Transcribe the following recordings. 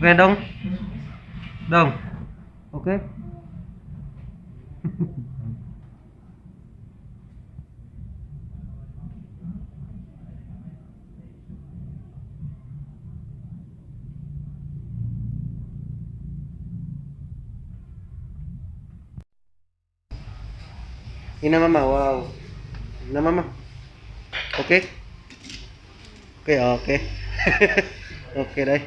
Okay dong? Dong. Okay? Ina mama, wow. Ina mama. Okay? Okay, okay. Okay, dai.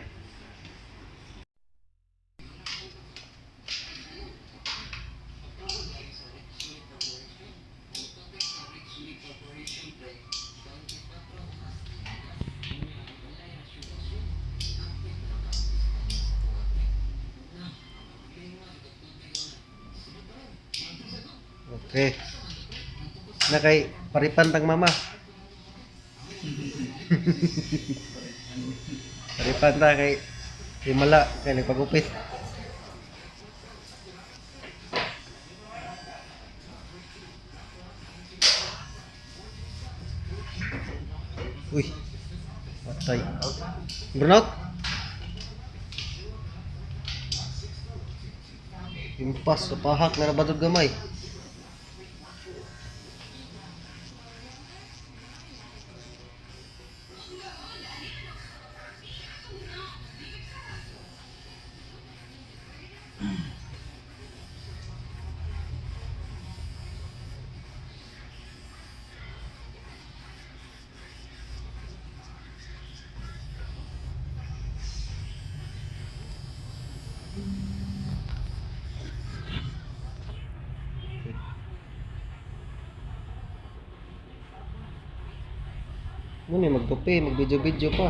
Okay. Na kay paripantang mama. Paripanta kay himala kay nagpagupit. Uy, patay. Burnout? Impas sa pahak na nabadog gamay. Muna magtupi, mag-video-video pa.